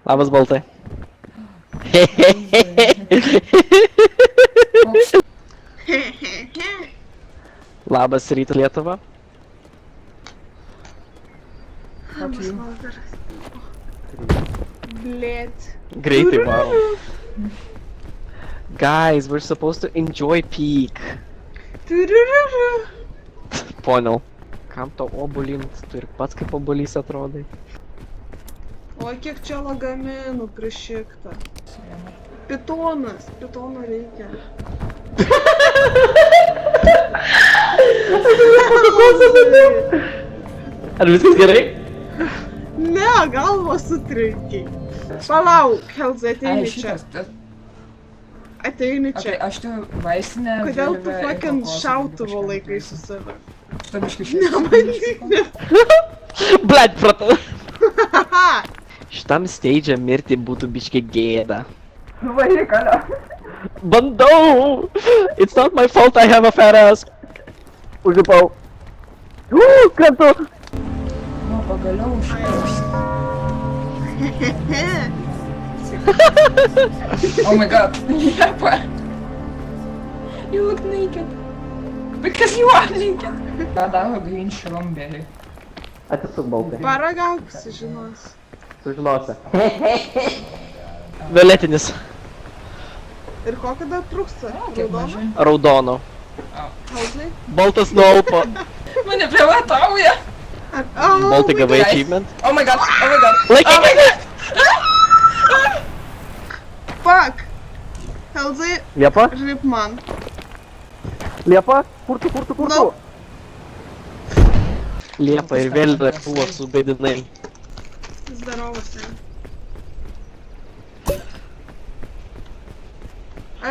Labas, Baltai. Labas rytas, Lietuva. Labas vakaras. Blėt. Greitai varom. Guys, we're supposed to enjoy peak. Turururu. Poniau. Kam to obuolint? Tu ir pats kaip obuolys atrodai. O kiek čia lagaminų prišikta. Pitonas. Pitono reikia. Ar viskas gerai? Ne, galvą sutrenkiai. Palauk, Helza, ateini čia. Ateini čia. Aš tu vaistinę... Kodėl tu fucking šautuvo laikai su savim? Tu biškai šiandien. Nebandyk, ne. Blet, prata. Šitam stage mirti būtų biškai gėda. Vairi kalio. Bandau! It's not my fault I have a fat ass. Užlipau. Krantu. Nu, pagaliau užkausi. Oh my god. Liepa. You look naked. Because you are naked. Ką daro green strawberry? Atsisuk, Baltai. Paragauk, sužinos. Sužinosi. Violetinis. Ir kokio dar trūksta? Kiek Raudono? mažai. Raudono. Helzai? Baltas nualpo. Mane prievartauja. Baltai gavai Guys. achievement. Oh my god, oh my god. Laikyk! Oh my god. Fuck! Helzai, Liepa? žaip man. Liepa? Kur tu? No. Liepa ir vėl lėktuvą subaidinai. Zdarovas, ne.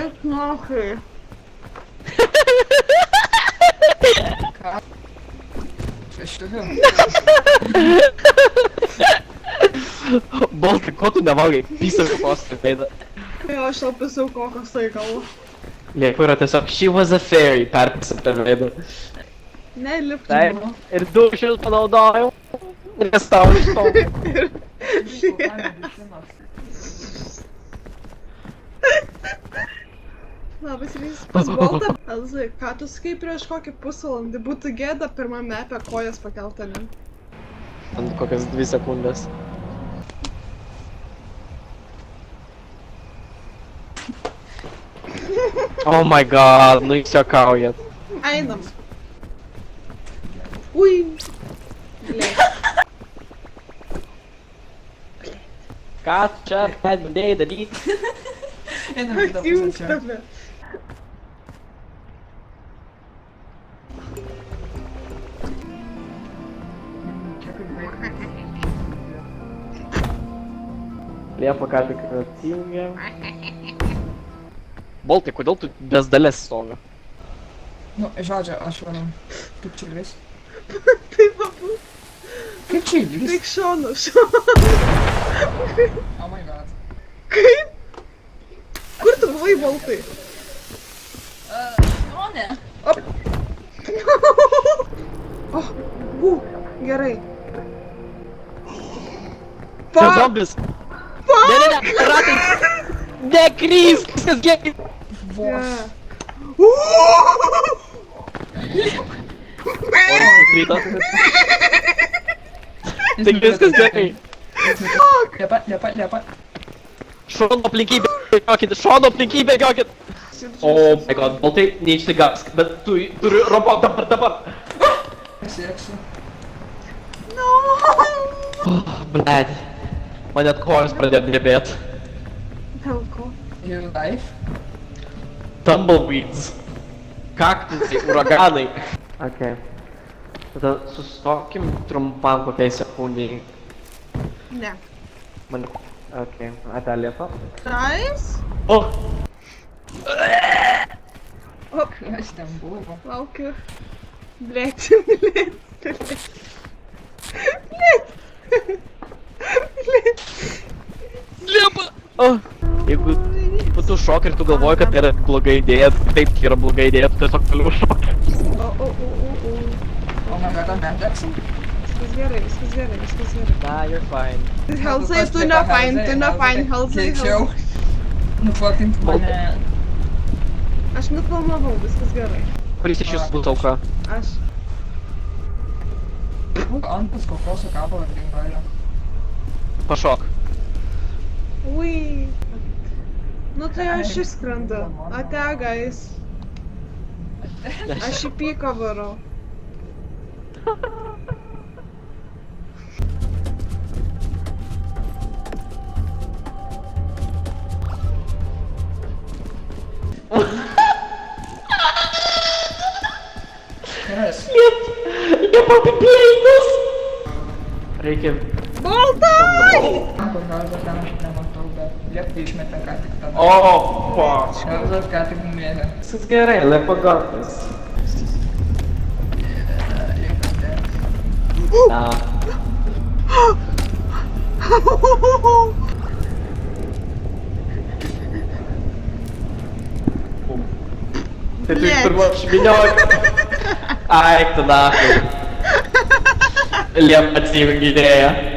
Eik nahai. Ką? Aš turiu. Baltai, ko tu nevalgai? Pysau kostį veidą. Jo, aš tau pisau kokios tai galvo. Liepa yra tiesiog she was a fairy, perpisam per veidą. Ne, lipk. Taip, ir dušus panaudojau. Nes tau iš to. Labas rytas. Pas Baltą. Elzai, ką tu sakai prieš kokį pusvalandį? Būtų gėda pirmame apie kojas pakeltą, ne? Ant kokias 2 sekundės. Oh my god, nu jūs juokaujat. Einam. Ui. Blėt. Ką čia bandėjai daryti? Einam į kitą pusę Jums čia. tave. Liepa ką tik atsijungė. Baltai, kodėl tu bezdalės stovi? Nu, žodžiu, aš varom. Kaip čiurlis? Taip abu. Kaip čiurlis? Tik šonu, šonu. Oh my god. Kaip? Kur tu buvai, Baltai? Šone. Oh, gerai. Čia Fuck! zombis! Ne, ratai! Nekrysk! Viskas gerai! Vos. Oras nukrito. Tai viskas gerai. Liepa. Šono aplinkybė bėgiokit, šono aplinkybė bėgiokit! Oh my god, Baltai, neišsigąsk, bet tu turi robot dabar. Sėksiu. Blet. Man net kojas pradėjo drebėt. Dėl ko? Your life. Tumbleweeds. Kaktusai, uraganai. Okay. Tada sustokim trumpam kokiai sekundijai. Ne. Man... Okay, ate Liepa. Nice. Oh! Kas ten buvo? Laukiu. Blėt. Liepa! Oh! Jeigu tu šoki ir tu galvoji, kad tai yra bloga idėja, taip tai yra bloga idėja, tu tiesiog toliau šoki. Oh my god, I'm Anderson. Viskas gerai, viskas gerai, viskas gerai. Nah, you're fine. Halsai, tu ne fine, Halsai. Greičiau. Nufotink mane. Aš nufilmavau, viskas gerai. Kuris iš jūsų bus auka? Aš. Ant tas kokoso kabalo dingalio. Pašok. Ui. Nu tai aš išskrendu. Ate, guys. Aš į pyką varau. Kas? Liepa apiplėjimus! Reikia... Baltai! Pagalba ten aš nematau, bet liepti išmetė ką tik tada. O, fuck. Šarzas ką tik numėlė. Viskas gerai, Liepa gardas. Na. Ты тут Блядь. порвешь меня. Ай, ты нахуй. Лев от синего гидрея.